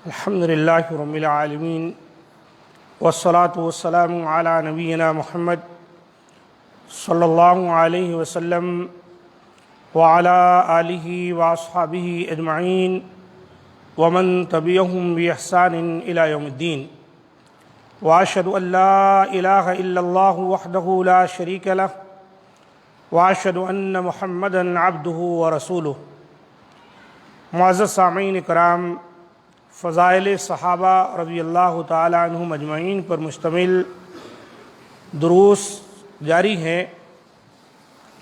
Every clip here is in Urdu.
الحمد للہ رب العالمین والصلاة والسلام علی نبینا محمد صلی اللہ علیہ وسلم وعلی آلہ واصحابہ اجمعین ومن تبعہم بإحسان الی یوم الدین واشہد ان لا الہ الا اللہ وحدہ لا شریک لہ واشہد ان محمدا عبدہ ورسولہ۔ معزز سامعین کرام، فضائل صحابہ رضی اللہ تعالیٰ عنہم اجمعین پر مشتمل دروس جاری ہیں۔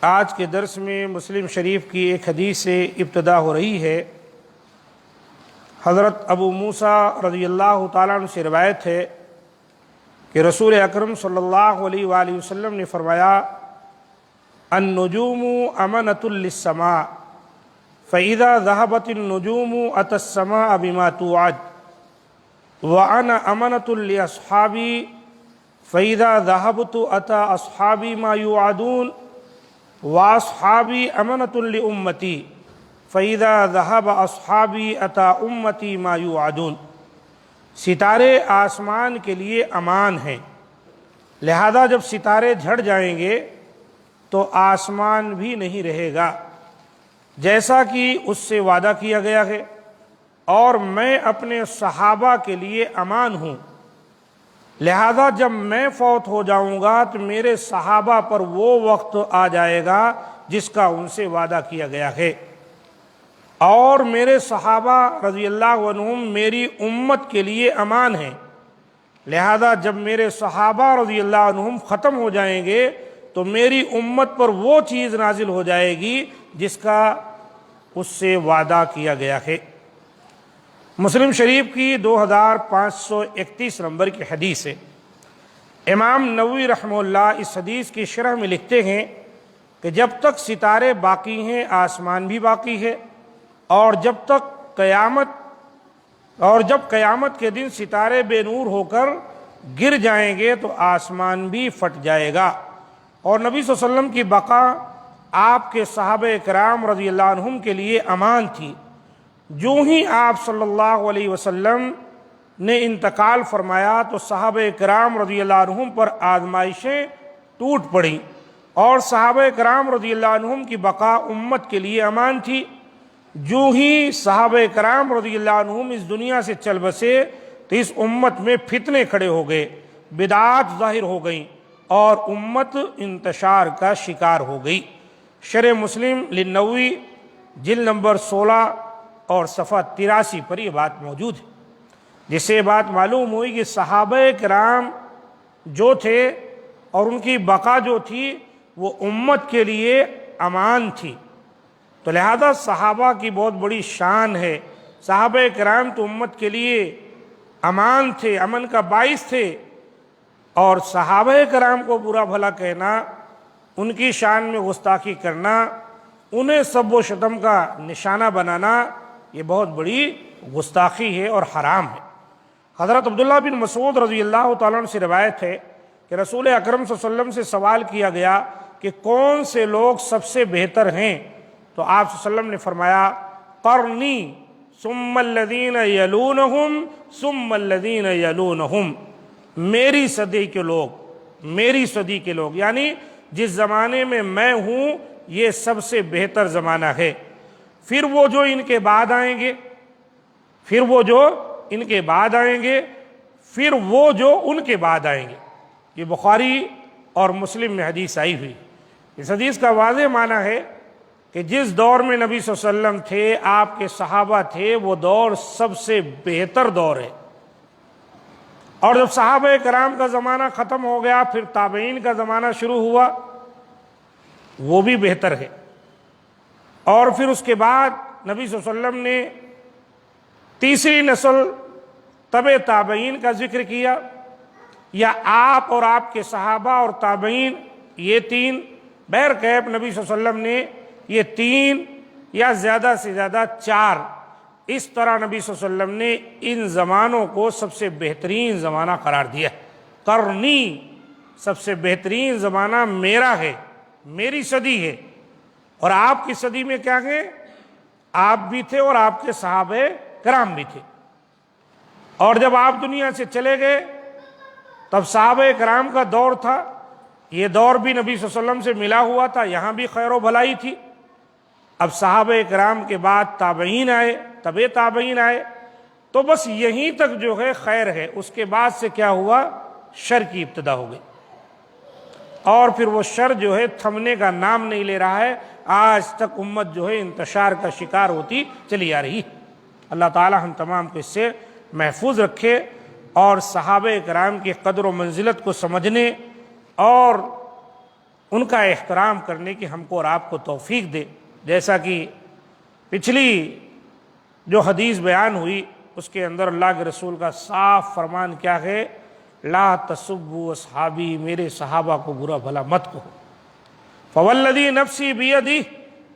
آج کے درس میں مسلم شریف کی ایک حدیث سے ابتدا ہو رہی ہے۔ حضرت ابو موسیٰ رضی اللہ تعالیٰ عنہ سے روایت ہے کہ رسول اکرم صلی اللہ علیہ وآلہ وسلم نے فرمایا: النجوم امنة للسماء فإذا ذهبت النجوم أتى السماء بما توعد وأنا أمنة لأصحابي فإذا ذهبت أتى أصحابي ما يوعدون وأصحابي أمنة لأمتي فإذا ذهب أصحابي أتى أمتي ما يوعدون۔ ستارے آسمان کے لیے امان ہیں، لہذا جب ستارے جھڑ جائیں گے تو آسمان بھی نہیں رہے گا جیسا کہ اس سے وعدہ کیا گیا ہے، اور میں اپنے صحابہ کے لیے امان ہوں، لہذا جب میں فوت ہو جاؤں گا تو میرے صحابہ پر وہ وقت آ جائے گا جس کا ان سے وعدہ کیا گیا ہے، اور میرے صحابہ رضی اللہ عنہم میری امت کے لیے امان ہیں، لہذا جب میرے صحابہ رضی اللہ عنہم ختم ہو جائیں گے تو میری امت پر وہ چیز نازل ہو جائے گی جس کا اس سے وعدہ کیا گیا ہے۔ مسلم شریف کی 2531 نمبر کی حدیث ہے۔ امام نووی رحمہ اللہ اس حدیث کی شرح میں لکھتے ہیں کہ جب تک ستارے باقی ہیں آسمان بھی باقی ہے، اور جب قیامت کے دن ستارے بے نور ہو کر گر جائیں گے تو آسمان بھی پھٹ جائے گا، اور نبی صلی اللہ علیہ وسلم کی بقا آپ کے صحابہ کرام رضی اللہ عنہم کے لیے امان تھی۔ جو ہی آپ صلی اللہ علیہ وسلم نے انتقال فرمایا تو صحابہ کرام رضی اللہ عنہم پر آزمائشیں ٹوٹ پڑیں، اور صحابہ کرام رضی اللہ عنہم کی بقا امت کے لیے امان تھی۔ جو ہی صحابہ کرام رضی اللہ عنہم اس دنیا سے چل بسے تو اس امت میں فتنے کھڑے ہو گئے، بدعات ظاہر ہو گئیں، اور امت انتشار کا شکار ہو گئی۔ شرح مسلم للنووی جلد نمبر 16 اور صفحہ 83 پر یہ بات موجود ہے، جس سے بات معلوم ہوئی کہ صحابہ کرام جو تھے اور ان کی بقا جو تھی وہ امت کے لیے امان تھی، تو لہذا صحابہ کی بہت بڑی شان ہے۔ صحابہ کرام تو امت کے لیے امان تھے، امن کا باعث تھے، اور صحابہ کرام کو برا بھلا کہنا، ان کی شان میں گستاخی کرنا، انہیں سب و شتم کا نشانہ بنانا، یہ بہت بڑی گستاخی ہے اور حرام ہے۔ حضرت عبداللہ بن مسعود رضی اللہ تعالیٰ عنہ سے روایت ہے کہ رسول اکرم صلی اللہ علیہ وسلم سے سوال کیا گیا کہ کون سے لوگ سب سے بہتر ہیں، تو آپ صلی اللہ علیہ وسلم نے فرمایا: قرنی ثم الذین یلونہم ثم الذین یلونہم، میری صدی کے لوگ، یعنی جس زمانے میں میں ہوں یہ سب سے بہتر زمانہ ہے، پھر وہ جو ان کے بعد آئیں گے، پھر وہ جو ان کے بعد آئیں گے، پھر وہ جو ان کے بعد آئیں گے۔ یہ بخاری اور مسلم میں حدیث آئی ہوئی۔ اس حدیث کا واضح معنی ہے کہ جس دور میں نبی صلی اللہ علیہ وسلم تھے، آپ کے صحابہ تھے، وہ دور سب سے بہتر دور ہے، اور جب صحابہ کرام کا زمانہ ختم ہو گیا پھر تابعین کا زمانہ شروع ہوا، وہ بھی بہتر ہے، اور پھر اس کے بعد نبی صلی اللہ علیہ وسلم نے تیسری نسل تبع تابعین کا ذکر کیا، یا آپ اور آپ کے صحابہ اور تابعین، یہ تین، بہرکیف نبی صلی اللہ علیہ وسلم نے یہ تین یا زیادہ سے زیادہ 4، اس طرح نبی صلی اللہ علیہ وسلم نے ان زمانوں کو سب سے بہترین زمانہ قرار دیا۔ قرنی، سب سے بہترین زمانہ میرا ہے، میری صدی ہے، اور آپ کی صدی میں کیا ہے؟ آپ بھی تھے اور آپ کے صحابہ کرام بھی تھے۔ اور جب آپ دنیا سے چلے گئے تب صحابہ کرام کا دور تھا، یہ دور بھی نبی صلی اللہ علیہ وسلم سے ملا ہوا تھا، یہاں بھی خیر و بھلائی تھی۔ اب صحابہ کرام کے بعد تابعین آئے، تبع تابعین آئے، تو بس یہیں تک جو ہے خیر ہے، اس کے بعد سے کیا ہوا؟ شر کی ابتدا ہو گئی، اور پھر وہ شر جو ہے تھمنے کا نام نہیں لے رہا ہے، آج تک امت جو ہے انتشار کا شکار ہوتی چلی آ رہی۔ اللہ تعالی ہم تمام کو اس سے محفوظ رکھے، اور صحابہ کرام کی قدر و منزلت کو سمجھنے اور ان کا احترام کرنے کی ہم کو اور آپ کو توفیق دے۔ جیسا کہ پچھلی جو حدیث بیان ہوئی اس کے اندر اللہ کے رسول کا صاف فرمان کیا ہے؟ لا تسبوا اصحابی، میرے صحابہ کو برا بھلا مت کہو۔ فوالذی نفسی بیدہ،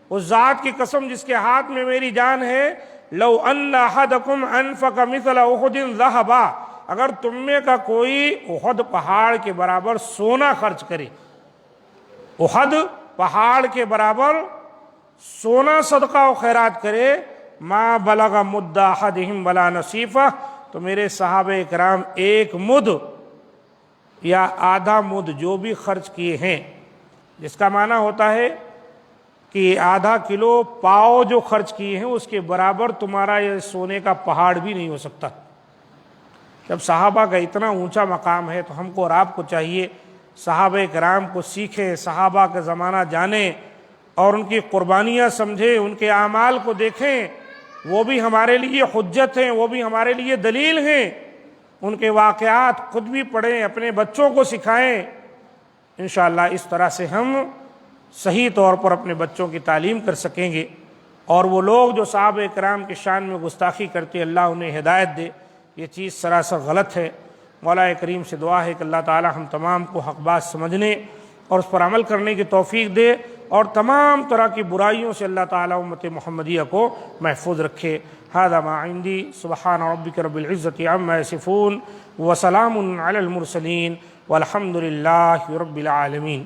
اس ذات کی قسم جس کے ہاتھ میں میری جان ہے، لو ان احدکم انفق مثل احد ذہبا، اگر تم میں کا کوئی احد پہاڑ کے برابر سونا خرچ کرے، احد پہاڑ کے برابر سونا صدقہ و خیرات کرے، ما بلغ مد احدہم ولا نصیفہ، تو میرے صحابہ کرام ایک مد یا آدھا مد جو بھی خرچ کیے ہیں، جس کا معنی ہوتا ہے کہ آدھا کلو پاؤ جو خرچ کیے ہیں اس کے برابر تمہارا یہ سونے کا پہاڑ بھی نہیں ہو سکتا۔ جب صحابہ کا اتنا اونچا مقام ہے تو ہم کو اور آپ کو چاہیے صحابہ کرام کو سیکھیں، صحابہ کا زمانہ جانیں اور ان کی قربانیاں سمجھیں، ان کے اعمال کو دیکھیں، وہ بھی ہمارے لیے حجت ہیں، وہ بھی ہمارے لیے دلیل ہیں، ان کے واقعات خود بھی پڑھیں، اپنے بچوں کو سکھائیں۔ انشاءاللہ اس طرح سے ہم صحیح طور پر اپنے بچوں کی تعلیم کر سکیں گے، اور وہ لوگ جو صحابہ کرام کی شان میں گستاخی کرتے اللہ انہیں ہدایت دے، یہ چیز سراسر غلط ہے۔ مولا کریم سے دعا ہے کہ اللہ تعالی ہم تمام کو حق بات سمجھنے اور اس پر عمل کرنے کی توفیق دے، اور تمام طرح کی برائیوں سے اللہ تعالی امت محمدیہ کو محفوظ رکھے۔ ھذا ما عندی، سبحان ربک رب العزۃ عما یصفون، وسلام علی المرسلین، والحمد للہ رب العالمین۔